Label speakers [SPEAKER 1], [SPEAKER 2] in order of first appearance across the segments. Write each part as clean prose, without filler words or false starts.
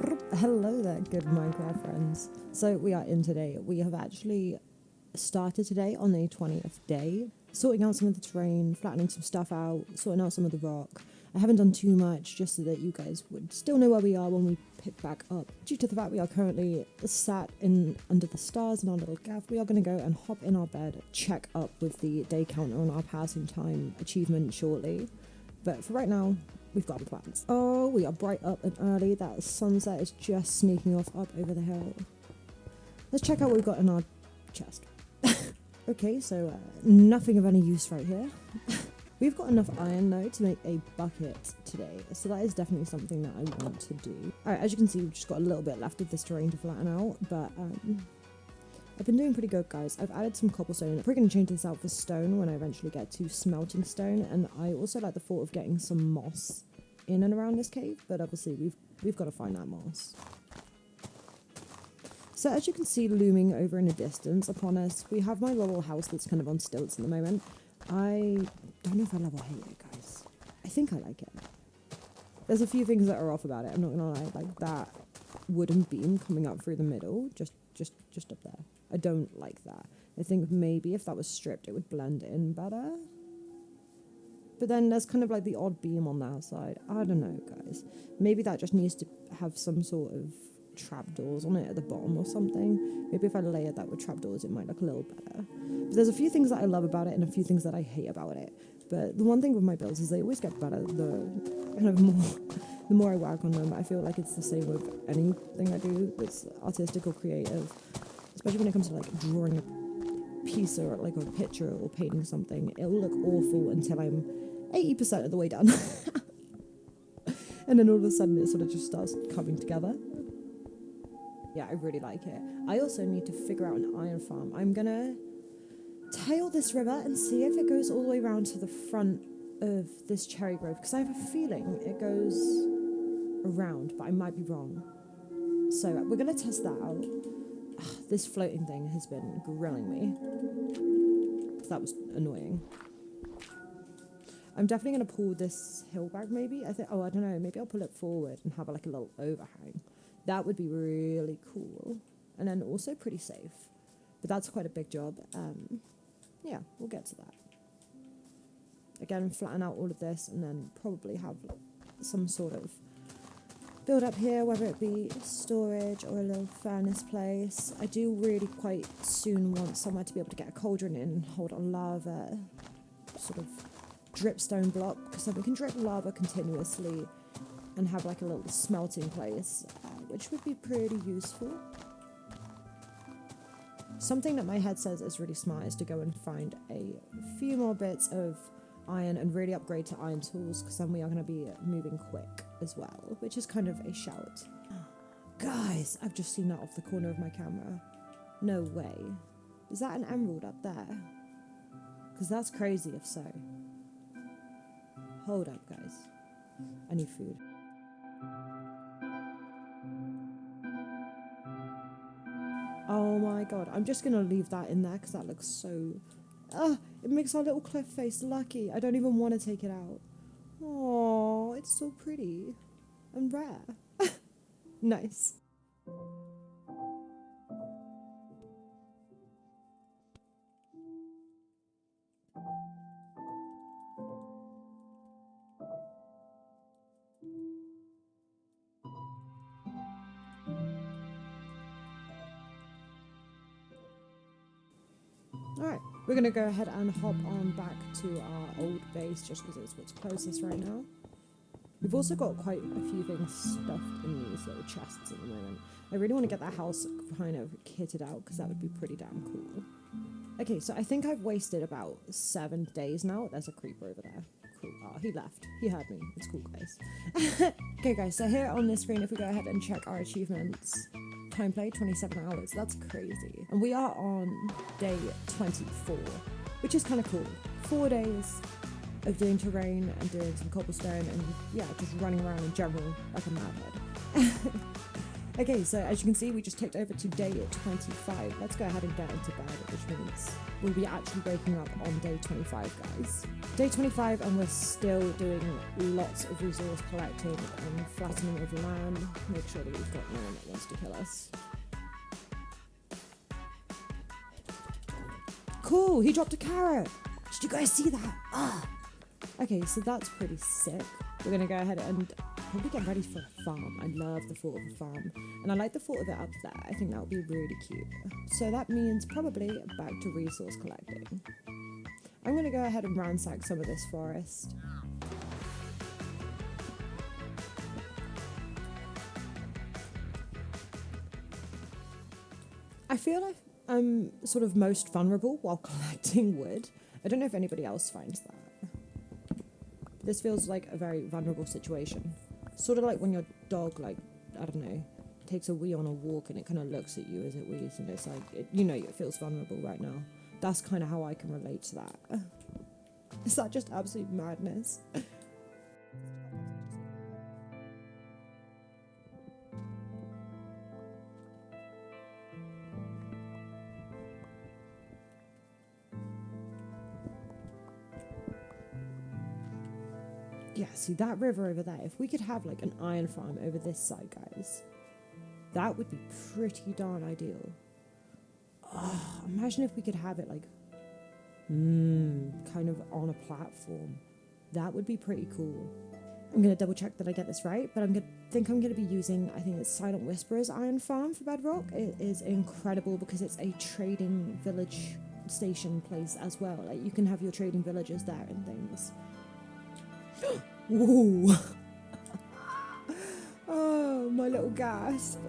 [SPEAKER 1] Hello there, good Minecraft friends. So we are in today. We have actually started today on the 20th day, sorting out some of the terrain, flattening some stuff out, sorting out some of the rock. I haven't done too much just so that you guys would still know where we are when we pick back up. Due to the fact we are currently sat in under the stars in our little gaff, we are going to go and hop in our bed, check up with the day counter on our passing time achievement shortly. But for right now, we've got plans. Oh, we are bright up and early. That sunset is just sneaking off up over the hill. Let's check out what we've got in our chest. Okay, so nothing of any use right here. We've got enough iron though to make a bucket today, so that is definitely something that I want to do. Alright, as you can see, we've just got a little bit left of this terrain to flatten out, but I've been doing pretty good, guys. I've added some cobblestone. I'm probably going to change this out for stone when I eventually get to smelting stone, and I also like the thought of getting some moss in and around this cave, but obviously we've got to find that moss. So as you can see looming over in the distance upon us, we have my little house that's kind of on stilts at the moment. I don't know if I love or hate it, guys. I think I like it. There's a few things that are off about it, I'm not gonna lie, like that wooden beam coming up through the middle, just up there. I don't like that. I think maybe if that was stripped it would blend in better. But then there's kind of like the odd beam on that side. I don't know, guys. Maybe that just needs to have some sort of trapdoors on it at the bottom or something. Maybe if I layered that with trapdoors it might look a little better. But there's a few things that I love about it and a few things that I hate about it. But the one thing with my builds is they always get better the more I work on them. I feel like it's the same with anything I do that's artistic or creative, especially when it comes to like drawing a piece or like a picture or painting something. It'll look awful until I'm 80% of the way done. And then all of a sudden it sort of just starts coming together. Yeah, I really like it. I also need to figure out an iron farm. I'm gonna tail this river and see if it goes all the way around to the front of this cherry grove, because I have a feeling it goes around, but I might be wrong. So we're gonna test that out. This floating thing has been grilling me. That was annoying. I'm definitely gonna pull this hill back maybe. I don't know, maybe I'll pull it forward and have like a little overhang. That would be really cool. And then also pretty safe. But that's quite a big job. Yeah, we'll get to that. Again, flatten out all of this and then probably have some sort of build up here, whether it be storage or a little furnace place. I do really quite soon want somewhere to be able to get a cauldron in and hold on lava, sort of dripstone block, because then we can drip lava continuously and have like a little smelting place, which would be pretty useful. Something that my head says is really smart is to go and find a few more bits of iron and really upgrade to iron tools, because then we are going to be moving quick as well, which is kind of a shout. Guys, I've just seen that off the corner of my camera. No way. Is that an emerald up there? Because that's crazy if so. Hold up, guys. I need food. Oh my god, I'm just gonna leave that in there because that looks so... it makes our little cliff face lucky. I don't even want to take it out. Oh, it's so pretty and rare. Nice. Alright, we're going to go ahead and hop on back to our old base just because it's what's closest right now. We've also got quite a few things stuffed in these little chests at the moment. I really want to get that house kind of kitted out because that would be pretty damn cool. Okay, so I think I've wasted about 7 days now. There's a creeper over there. Cool. Oh, he left. He heard me. It's cool, guys. Okay, guys, so here on this screen, if we go ahead and check our achievements, time play 27 hours. That's crazy. And we are on day 24, which is kind of cool. 4 days of doing terrain and doing some cobblestone and yeah, just running around in general like a madhead. Okay, so as you can see, we just ticked over to day 25. Let's go ahead and get into bed, which means we'll be actually waking up on day 25, guys. Day 25 and we're still doing lots of resource collecting and flattening of land. Make sure that we've got no one that wants to kill us. Cool, he dropped a carrot. Did you guys see that? Ah. Okay, so that's pretty sick. We're gonna go ahead and probably get ready for a farm. I love the thought of a farm. And I like the thought of it up there. I think that would be really cute. So that means probably back to resource collecting. I'm going to go ahead and ransack some of this forest. I feel like I'm sort of most vulnerable while collecting wood. I don't know if anybody else finds that. This feels like a very vulnerable situation. Sort of like when your dog, like, I don't know, takes a wee on a walk and it kind of looks at you as it wees and it's like, it feels vulnerable right now. That's kind of how I can relate to that. Is that just absolute madness? Yeah, see that river over there, if we could have like an iron farm over this side, guys, that would be pretty darn ideal. Oh, imagine if we could have it like kind of on a platform. That would be pretty cool. I'm going to double check that I get this right, but I think I'm going to be using, I think it's Silent Whisperer's Iron Farm for Bedrock. It is incredible because it's a trading village station place as well. Like you can have your trading villages there and things. Ooh. Oh, my little gasp.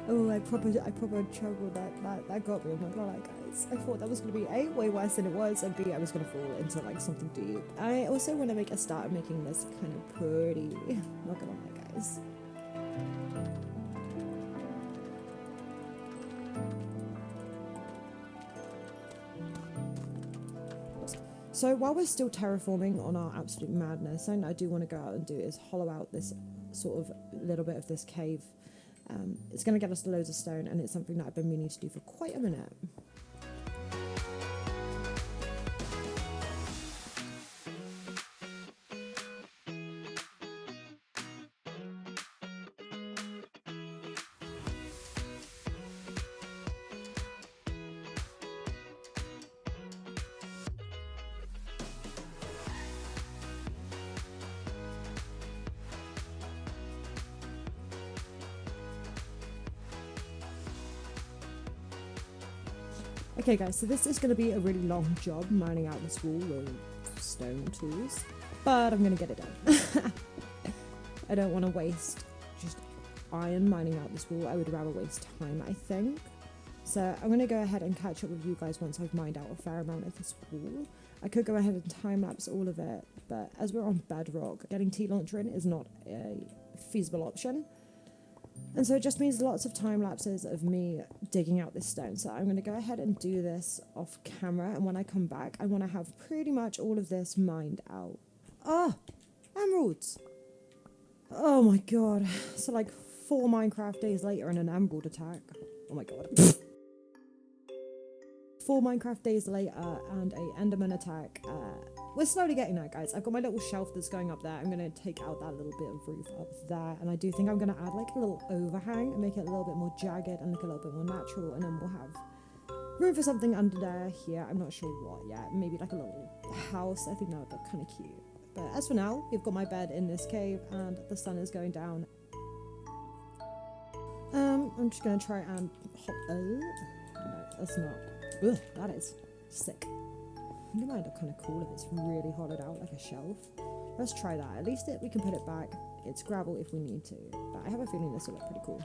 [SPEAKER 1] Oh, I proper chuckled. That got me. I'm not gonna lie, guys. I thought that was gonna be A, way worse than it was, and B, I was gonna fall into like something deep. I also want to make a start of making this kind of pretty. Not gonna lie, guys. So while we're still terraforming on our absolute madness, something I do want to go out and do is hollow out this sort of little bit of this cave. It's going to get us loads of stone, and it's something that I've been meaning to do for quite a minute. Okay guys, so this is going to be a really long job mining out this wall with stone tools, but I'm going to get it done. I don't want to waste just iron mining out this wall. I would rather waste time, I think. So I'm going to go ahead and catch up with you guys once I've mined out a fair amount of this wall. I could go ahead and time-lapse all of it, but as we're on Bedrock, getting T-Launcher in is not a feasible option. And so it just means lots of time lapses of me digging out this stone. So I'm going to go ahead and do this off camera. And when I come back, I want to have pretty much all of this mined out. Oh, emeralds. Oh my god. So like 4 Minecraft days later and an emerald attack. Oh my god. 4 Minecraft days later and a Enderman attack. We're slowly getting there, guys. I've got my little shelf that's going up there. I'm going to take out that little bit of roof up there. And I do think I'm going to add like a little overhang and make it a little bit more jagged and look a little bit more natural. And then we'll have room for something under there here. I'm not sure what yet. Maybe like a little house. I think that would look kind of cute. But as for now, we've got my bed in this cave and the sun is going down. I'm just going to try and hop... no, that's not... Ugh, that is sick. I think it might look kind of cool if it's really hollowed out like a shelf. Let's try that. At least we can put it back. It's gravel if we need to. But I have a feeling this will look pretty cool.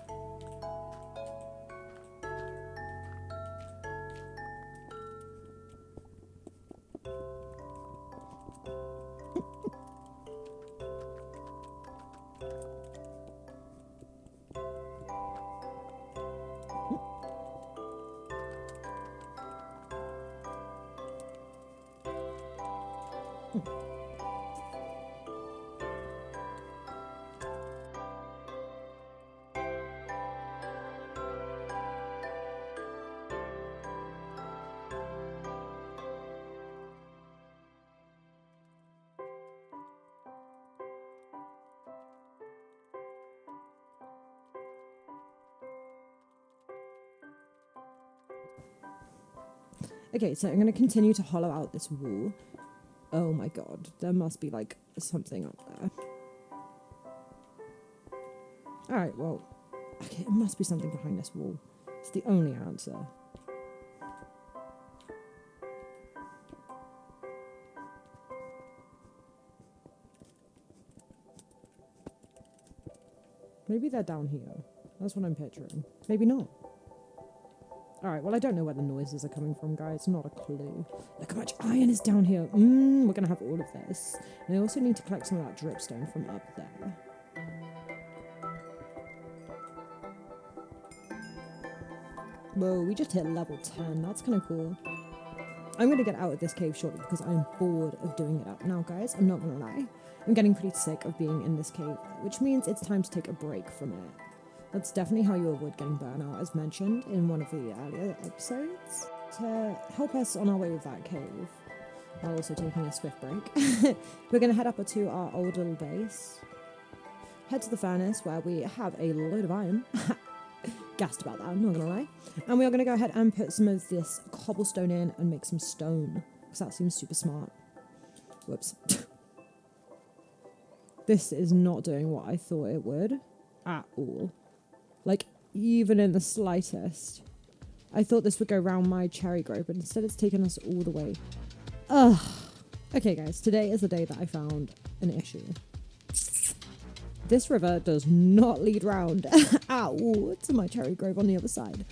[SPEAKER 1] Okay, so I'm going to continue to hollow out this wall. Oh my god, there must be like something up there. Alright, well, okay, it must be something behind this wall. It's the only answer. Maybe they're down here. That's what I'm picturing. Maybe not. Alright, well I don't know where the noises are coming from, guys. Not a clue. Look how much iron is down here. We're gonna have all of this. And I also need to collect some of that dripstone from up there. Whoa, we just hit level 10. That's kind of cool. I'm going to get out of this cave shortly because I'm bored of doing it up now, guys. I'm not going to lie. I'm getting pretty sick of being in this cave, which means it's time to take a break from it. That's definitely how you avoid getting burnout, as mentioned in one of the earlier episodes. To help us on our way with that cave, while also taking a swift break, we're going to head up to our old little base, head to the furnace where we have a load of iron. Gassed about that, I'm not gonna lie. And we are gonna go ahead and put some of this cobblestone in and make some stone, because that seems super smart. Whoops. This is not doing what I thought it would at all. Like, even in the slightest. I thought this would go round my cherry grove, but instead it's taken us all the way. Ugh. Okay guys, today is the day that I found an issue. This river does not lead round at all to my cherry grove on the other side.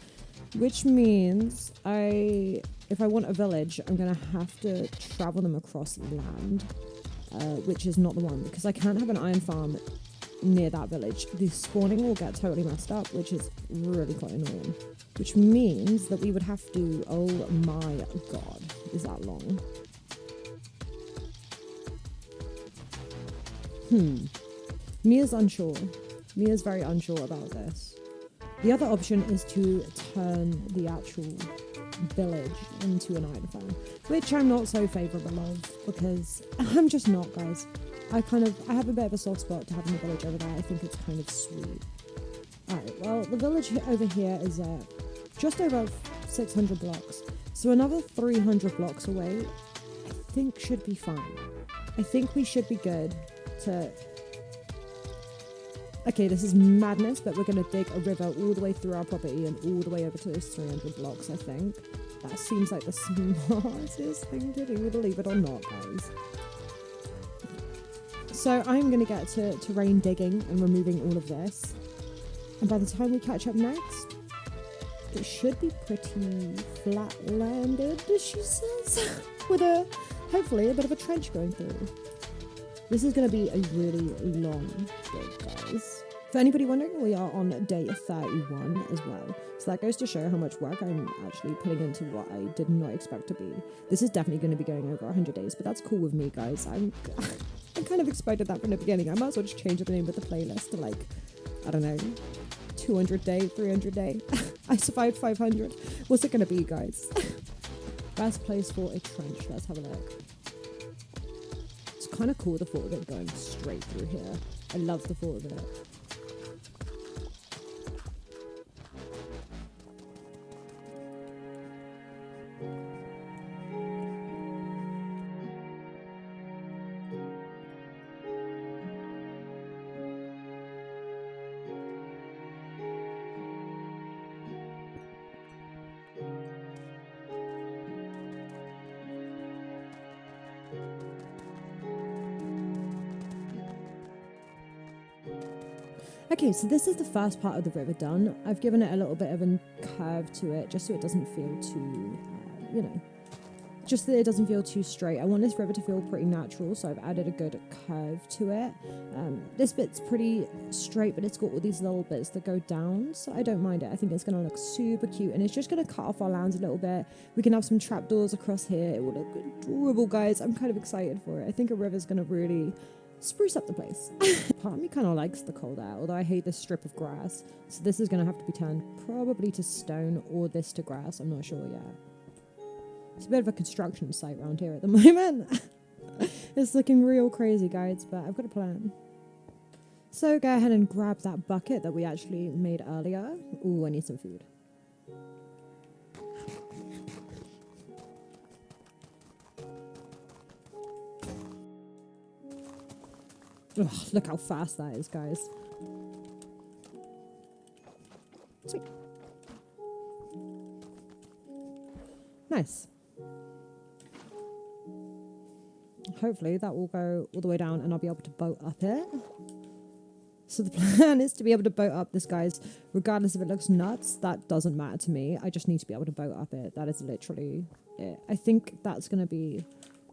[SPEAKER 1] Which means if I want a village, I'm going to have to travel them across land, which is not the one, because I can't have an iron farm near that village. The spawning will get totally messed up, which is really quite annoying. Which means that we would have to, oh my god, is that long? Mia's unsure. Mia's very unsure about this. The other option is to turn the actual village into an iron farm, which I'm not so favourable of, because I'm just not, guys. I have a bit of a soft spot to having a village over there. I think it's kind of sweet. Alright, well, the village over here is just over 600 blocks. So another 300 blocks away, I think should be fine. I think we should be good to... Okay, this is madness, but we're going to dig a river all the way through our property and all the way over to those 300 blocks, I think. That seems like the smartest thing to do, believe it or not, guys. So I'm going to get to rain digging and removing all of this. And by the time we catch up next, it should be pretty flat-landed, she says, with hopefully a bit of a trench going through. This is going to be a really long dig, guys. For anybody wondering, we are on day 31 as well. So that goes to show how much work I'm actually putting into what I did not expect to be. This is definitely going to be going over 100 days, but that's cool with me, guys. I kind of expected that from the beginning. I might as well just change the name of the playlist to, like, I don't know, 200 day, 300 day. I survived 500. What's it going to be, guys? Best place for a trench. Let's have a look. Kind of cool, the thought of it going straight through here. I love the thought of it. Okay, so this is the first part of the river done. I've given it a little bit of a curve to it, just so it doesn't feel too, just that it doesn't feel too straight. I want this river to feel pretty natural, so I've added a good curve to it. This bit's pretty straight, but it's got all these little bits that go down, so I don't mind it. I think it's going to look super cute, and it's just going to cut off our lands a little bit. We can have some trapdoors across here. It will look adorable, guys. I'm kind of excited for it. I think a river's going to really spruce up the place. Part of me kind of likes the cold air, although I hate this strip of grass. So this is going to have to be turned probably to stone or this to grass. I'm not sure yet. It's a bit of a construction site around here at the moment. It's looking real crazy, guys, but I've got a plan. So go ahead and grab that bucket that we actually made earlier. Ooh, I need some food. Ugh, look how fast that is, guys. Sweet. Nice. Hopefully that will go all the way down and I'll be able to boat up it. So the plan is to be able to boat up this, guys, regardless if it looks nuts. That doesn't matter to me. I just need to be able to boat up it. That is literally it. I think that's going to be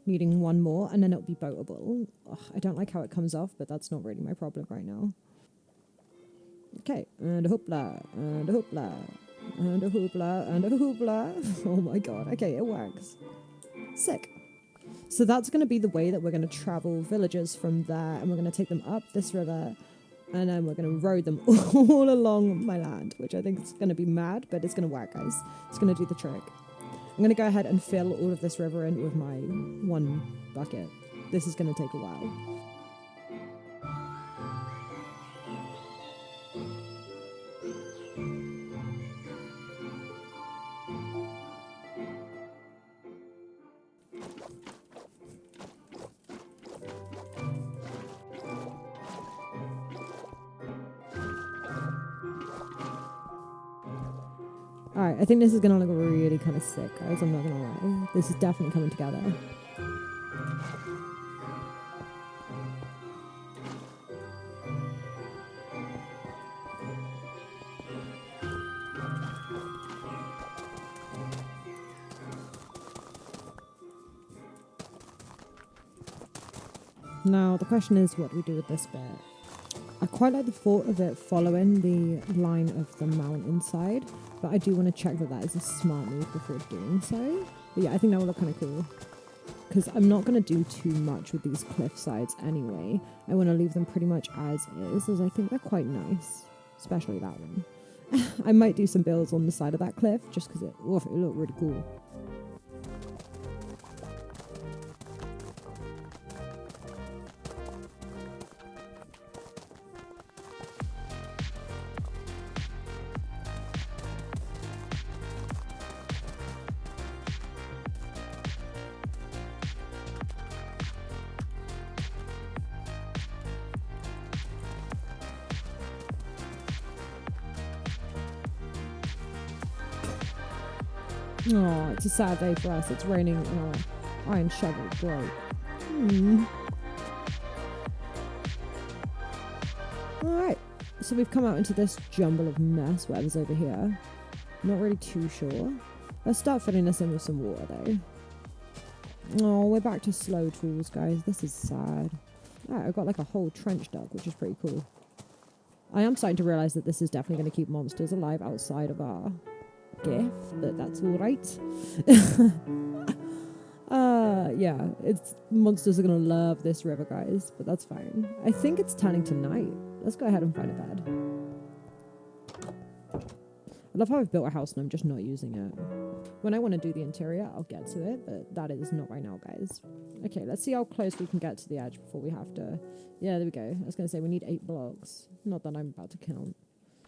[SPEAKER 1] needing one more and then it'll be boatable. Ugh, I don't like how it comes off, but that's not really my problem right now. Okay, and a hoopla, and a hoopla, and a hoopla, and a hoopla. Oh my god, okay, it works. Sick. So that's going to be the way that we're going to travel villagers from there, and we're going to take them up this river, and then we're going to row them all along my land, which I think is going to be mad, but it's going to work, guys. It's going to do the trick. I'm going to go ahead and fill all of this river in with my one bucket. This is going to take a while. Alright, I think this is going to look really kind of sick, guys. I'm not going to lie. This is definitely coming together. Now, the question is, what do we do with this bit? I quite like the thought of it following the line of the mountainside, but I do want to check that that is a smart move before doing so. But yeah, I think that will look kind of cool. Because I'm not going to do too much with these cliff sides anyway. I want to leave them pretty much as is, as I think they're quite nice. Especially that one. I might do some builds on the side of that cliff, just because it looked really cool. Oh, it's a sad day for us. It's raining and our iron shovel broke. Alright, so we've come out into this jumble of mess, whatever's over here. Not really too sure. Let's start filling this in with some water though. Oh, we're back to slow tools, guys. This is sad. Alright, I've got like a whole trench dug, which is pretty cool. I am starting to realise that this is definitely going to keep monsters alive outside of our GIF, but that's all right. Yeah, monsters are gonna love this river, guys, but that's fine. I think it's turning to night. Let's go ahead and find a bed. I love how I've built a house and I'm just not using it. When I want to do the interior, I'll get to it, but that is not right now, guys. Okay, let's see how close we can get to the edge before we have to... Yeah, there we go. I was gonna say we need 8 blocks. Not that I'm about to count.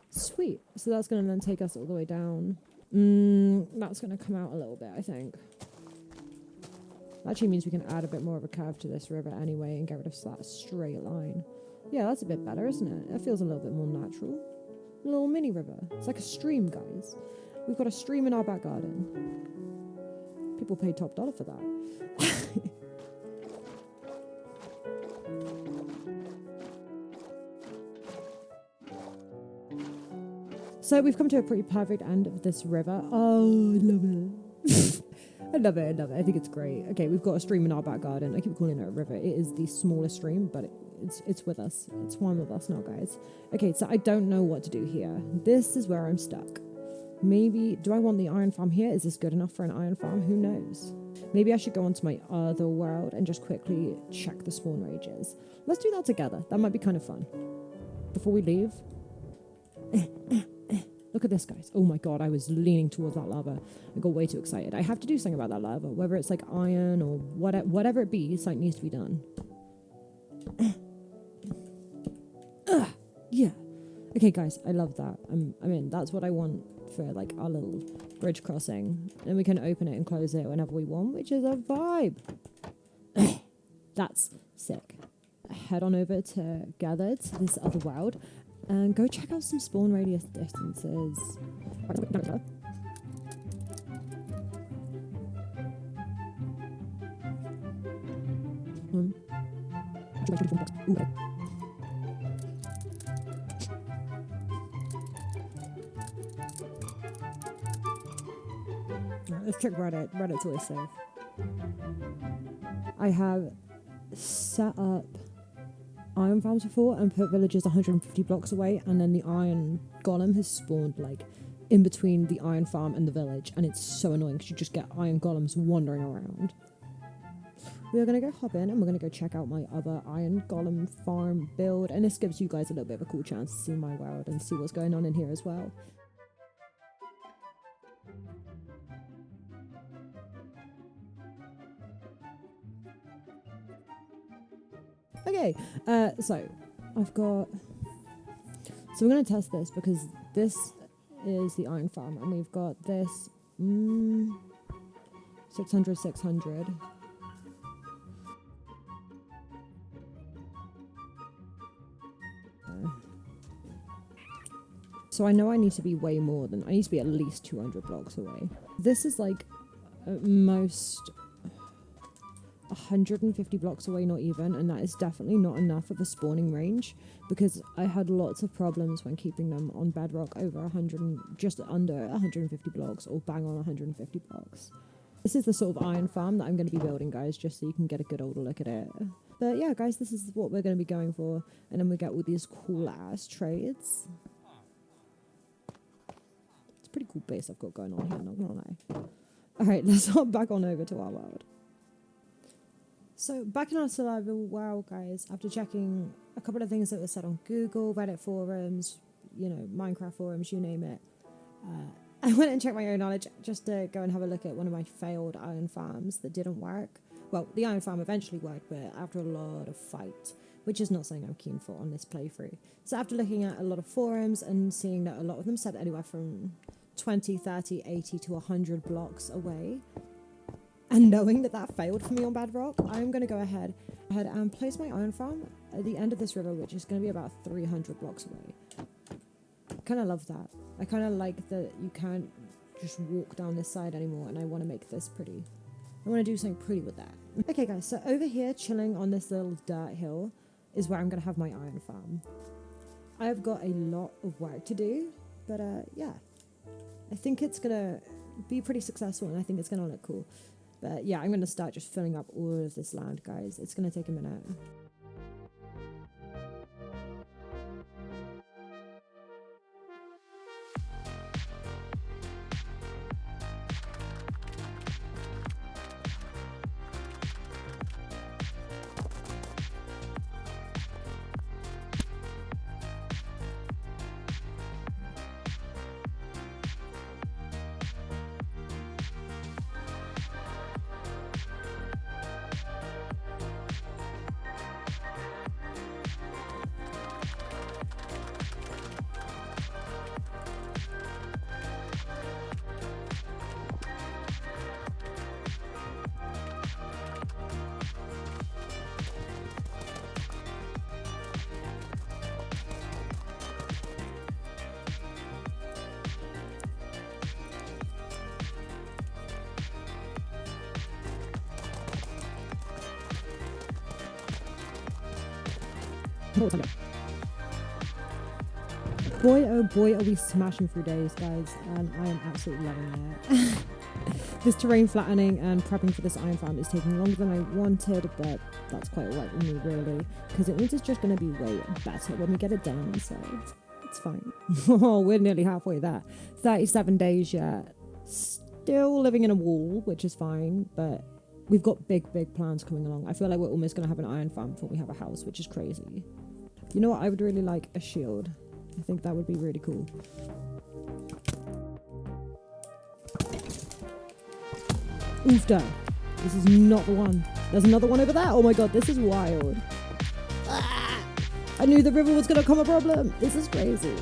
[SPEAKER 1] Sweet. So that's gonna then take us all the way down. That's going to come out a little bit, I think. That actually means we can add a bit more of a curve to this river anyway and get rid of that straight line. Yeah, that's a bit better, isn't it? It feels a little bit more natural. A little mini river. It's like a stream, guys. We've got a stream in our back garden. People pay top dollar for that. So we've come to a pretty perfect end of this river. Oh, I love it. I love it. I think it's great. Okay, we've got a stream in our back garden. I keep calling it a river. It is the smallest stream, but it's with us. It's one with us now, guys. Okay, so I don't know what to do here. This is where I'm stuck. Maybe, do I want the iron farm here? Is this good enough for an iron farm? Who knows? Maybe I should go onto my other world and just quickly check the spawn rages. Let's do that together. That might be kind of fun. Before we leave... Look at this, guys. Oh my god, I was leaning towards that lava. I got way too excited. I have to do something about that lava. Whether it's like iron or whatever it be, something needs to be done. Yeah. Okay, guys, I love that. I'm in. That's what I want for like our little bridge crossing. And we can open it and close it whenever we want, which is a vibe. That's sick. head on over together to this other world and go check out some spawn radius distances. Let's check Reddit. Reddit's always safe. I have set up iron farms before and put villages 150 blocks away, and then the iron golem has spawned like in between the iron farm and the village, and it's so annoying because you just get iron golems wandering around. We are going to go hop in and we're going to go check out my other iron golem farm build, and this gives you guys a little bit of a cool chance to see my world and see what's going on in here as well. Okay, so we're going to test this because this is the iron farm and we've got this 600. So I know I need to be way more than, I need to be at least 200 blocks away. This is like at most 150 blocks away, not even, and that is definitely not enough of a spawning range because I had lots of problems when keeping them on Bedrock over 100, just under 150 blocks or bang on 150 blocks. This is the sort of iron farm that I'm going to be building, guys, just so you can get a good old look at it. But yeah, guys, this is what we're going to be going for, and then we get all these cool ass trades. It's a pretty cool base I've got going on here, not gonna lie. Alright, let's hop back on over to our world. So back in our survival world, guys, after checking a couple of things that were said on Google, Reddit forums, you know, Minecraft forums, you name it, I went and checked my own knowledge just to go and have a look at one of my failed iron farms that didn't work. Well, the iron farm eventually worked, but after a lot of fight, which is not something I'm keen for on this playthrough. So after looking at a lot of forums and seeing that a lot of them said anywhere from 20, 30, 80 to 100 blocks away, and knowing that that failed for me on Bedrock, I'm going to go ahead and place my iron farm at the end of this river, which is going to be about 300 blocks away. I kind of love that. I kind of like that you can't just walk down this side anymore, and I want to make this pretty. I want to do something pretty with that. Okay, guys, so over here, chilling on this little dirt hill, is where I'm going to have my iron farm. I have got a lot of work to do, but yeah. I think it's going to be pretty successful, and I think it's going to look cool. But yeah, I'm going to start just filling up all of this land, guys. It's going to take a minute. Boy, oh boy, are we smashing through days, guys, and I am absolutely loving it. This terrain flattening and prepping for this iron farm is taking longer than I wanted, but that's quite alright with me, really, because it means it's just going to be way better when we get it done, so it's fine. Oh, we're nearly halfway there. 37 days yet. Still living in a wall, which is fine, but we've got big plans coming along. I feel like we're almost going to have an iron farm before we have a house, which is crazy. You know what? I would really like a shield. I think that would be really cool. Oofda. This is not the one. There's another one over there. Oh my god, this is wild. Ah! I knew the river was going to become a problem. This is crazy.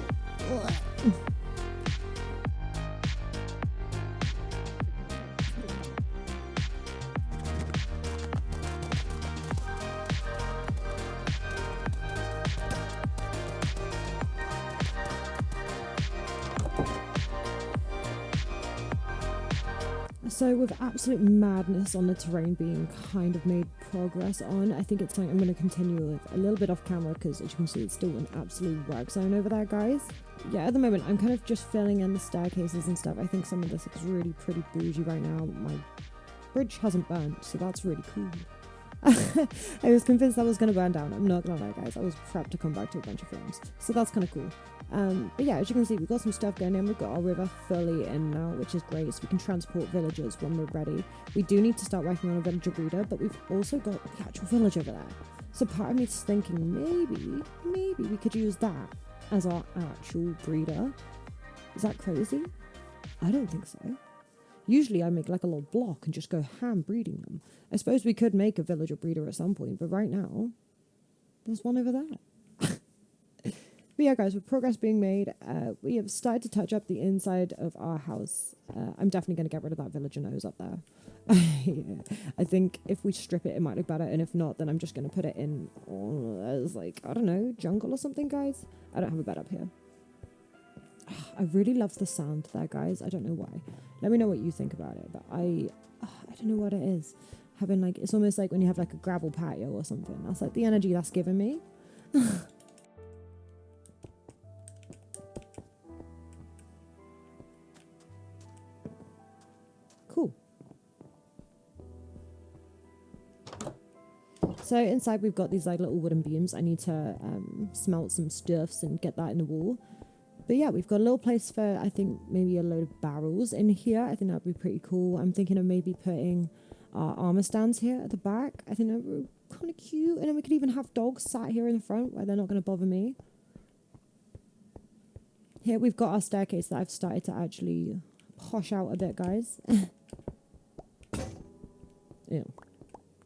[SPEAKER 1] So with absolute madness on the terrain being kind of made progress on, I think it's something I'm going to continue with a little bit off camera because as you can see it's still an absolute work zone over there, guys. Yeah, at the moment I'm kind of just filling in the staircases and stuff. I think some of this looks really pretty bougie right now. My bridge hasn't burnt, so that's really cool. I was convinced that was going to burn down. I'm not going to lie, guys. I was prepped to come back to a bunch of films. So that's kind of cool. But yeah, as you can see, we've got some stuff going in. We've got our river fully in now, which is great. So we can transport villagers when we're ready. We do need to start working on a villager breeder, but we've also got the actual village over there. So part of me is thinking maybe we could use that as our actual breeder. Is that crazy? I don't think so. Usually I make like a little block and just go ham breeding them. I suppose we could make a villager breeder at some point, but right now, there's one over there. But yeah, guys, with progress being made, we have started to touch up the inside of our house. I'm definitely going to get rid of that villager nose up there. Yeah. I think if we strip it, it might look better, and if not, then I'm just going to put it in as like, I don't know, jungle or something, guys. I don't have a bed up here. I really love the sound there, guys. I don't know why. Let me know what you think about it. But I don't know what it is. Having like, it's almost like when you have like a gravel patio or something. That's like the energy that's giving me. Cool. So inside we've got these like little wooden beams. I need to smelt some stuffs and get that in the wall. But yeah, we've got a little place for, I think, maybe a load of barrels in here. I think that'd be pretty cool. I'm thinking of maybe putting our armor stands here at the back. I think that would be kind of cute. And then we could even have dogs sat here in the front where they're not going to bother me. Here we've got our staircase that I've started to actually posh out a bit, guys. Yeah,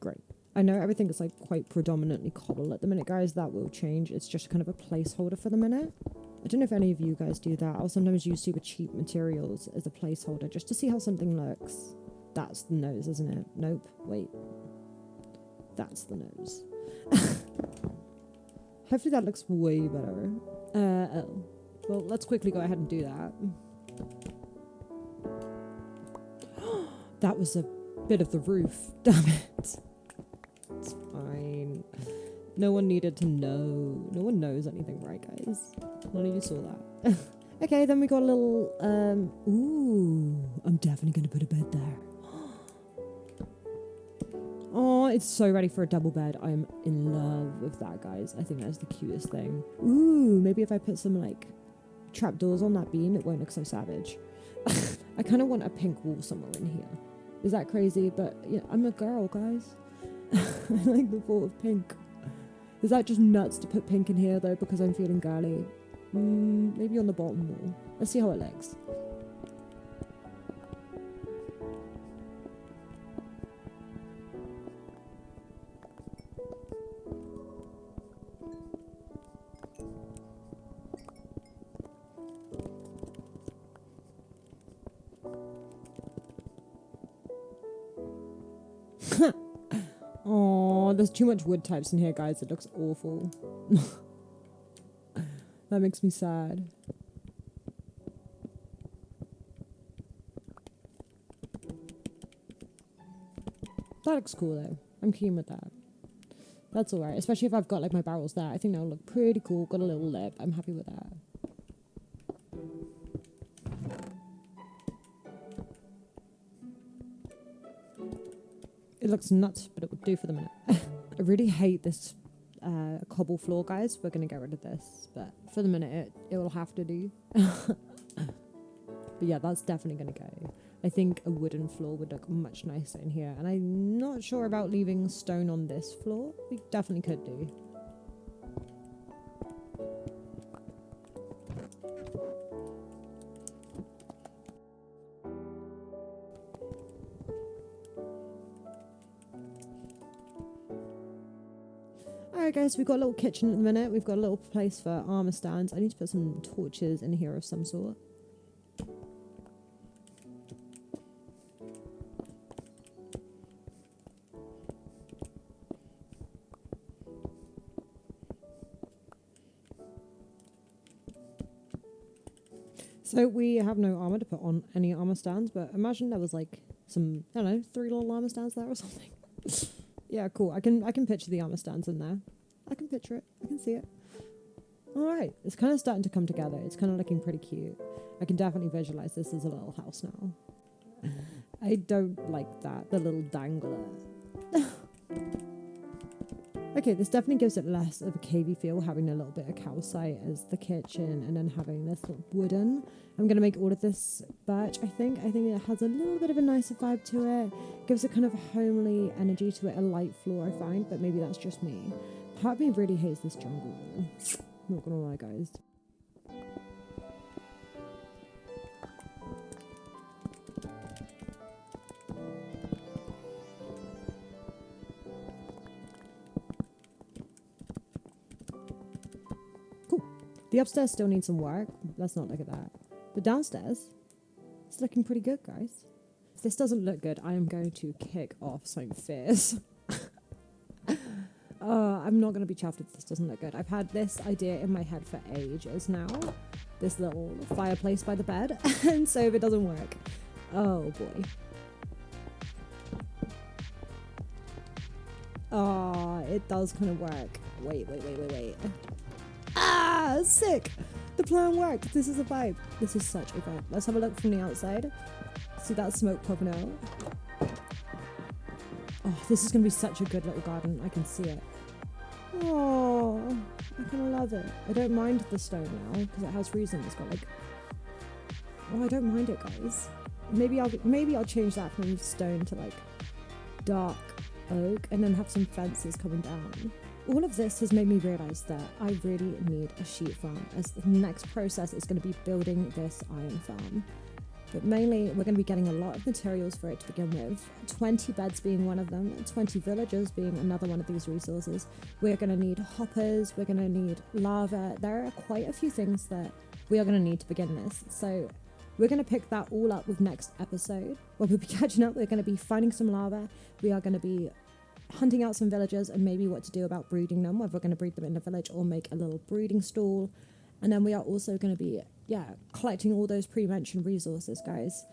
[SPEAKER 1] great. I know everything is like quite predominantly cobble at the minute, guys. That will change. It's just kind of a placeholder for the minute. I don't know if any of you guys do that. I'll sometimes use super cheap materials as a placeholder just to see how something looks. That's the nose, isn't it? Nope. Wait. That's the nose. Hopefully that looks way better. Oh. Well, let's quickly go ahead and do that. That was a bit of the roof. Damn it. It's fine. No one needed to know. No one knows anything, right, guys? None of you saw that. Okay, then we got a little, ooh, I'm definitely going to put a bed there. Oh, it's so ready for a double bed. I'm in love with that, guys. I think that's the cutest thing. Ooh, maybe if I put some, like, trapdoors on that beam, it won't look so savage. I kind of want a pink wall somewhere in here. Is that crazy? But, yeah, I'm a girl, guys. I like the thought of pink. Is that just nuts to put pink in here, though, because I'm feeling girly? Maybe on the bottom wall. Let's see how it looks. Oh, there's too much wood types in here, guys. It looks awful. That makes me sad. That looks cool, though. I'm keen with that. That's alright, especially if I've got, like, my barrels there. I think that'll look pretty cool. Got a little lip. I'm happy with that. It looks nuts, but it would do for the minute. I really hate this cobble floor, guys. We're going to get rid of this, but for the minute, it will have to do. But yeah, that's definitely going to go. I think a wooden floor would look much nicer in here, and I'm not sure about leaving stone on this floor. We definitely could do. Alright guys, we've got a little kitchen at the minute. We've got a little place for armor stands. I need to put some torches in here of some sort. So we have no armor to put on any armor stands, but imagine there was like some, I don't know, 3 little armor stands there or something. Yeah, cool. I can picture the armor stands in there. I can picture it. I can see it. All right. It's kind of starting to come together. It's kind of looking pretty cute. I can definitely visualize this as a little house now. I don't like that. The little dangler. Okay, this definitely gives it less of a cavey feel, having a little bit of calcite as the kitchen and then having this wooden. I'm going to make all of this birch, I think. I think it has a little bit of a nicer vibe to it. Gives a kind of homely energy to it, a light floor, I find, but maybe that's just me. Part of me really hates this jungle. Not going to lie, guys. The upstairs still needs some work. Let's not look at that. But downstairs, it's looking pretty good, guys. If this doesn't look good, I am going to kick off something fierce. I'm not going to be chuffed if this doesn't look good. I've had this idea in my head for ages now. This little fireplace by the bed. And so if it doesn't work, oh boy. Oh, it does kind of work. Wait. Ah, sick! The plan worked. This is a vibe. This is such a vibe. Let's have a look from the outside. See that smoke popping out? Oh, this is going to be such a good little garden. I can see it. Oh, I kind of love it. I don't mind the stone now because it has reason. It's got like... Oh, I don't mind it, guys. Maybe I'll change that from stone to like dark oak and then have some fences coming down. All of this has made me realise that I really need a sheep farm, as the next process is going to be building this iron farm. But mainly, we're going to be getting a lot of materials for it to begin with. 20 beds being one of them, 20 villagers being another one of these resources. We're going to need hoppers, we're going to need lava. There are quite a few things that we are going to need to begin this. So we're going to pick that all up with next episode. Where we'll be catching up, we're going to be finding some lava. We are going to be hunting out some villagers and maybe what to do about breeding them, whether we're going to breed them in the village or make a little breeding stall. And then we are also going to be, collecting all those pre-mentioned resources, guys.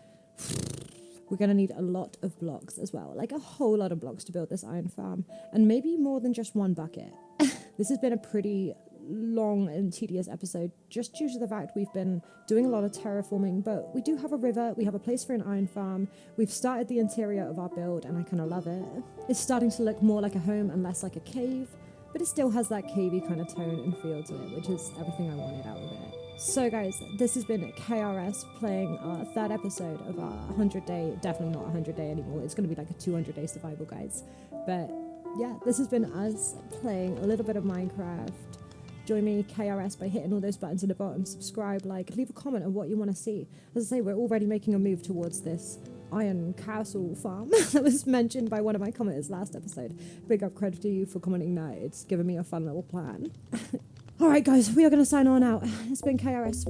[SPEAKER 1] We're going to need a lot of blocks as well, like a whole lot of blocks to build this iron farm, and maybe more than just one bucket. This has been a pretty long and tedious episode, just due to the fact we've been doing a lot of terraforming, but we do have a river, we have a place for an iron farm, we've started the interior of our build, and I kind of love it. It's starting to look more like a home and less like a cave, but it still has that cavey kind of tone and feel to it, which is everything I wanted out of it. So guys, this has been KRS playing our 3rd episode of our 100-day, definitely not 100-day anymore, it's going to be like a 200-day survival, guys. But yeah, this has been us playing a little bit of Minecraft. Join me, KRS, by hitting all those buttons at the bottom. Subscribe, like, leave a comment on what you want to see. As I say, we're already making a move towards this iron castle farm that was mentioned by one of my commenters last episode. Big up credit to you for commenting that. It's given me a fun little plan. All right, guys, we are going to sign on out. It's been KRS.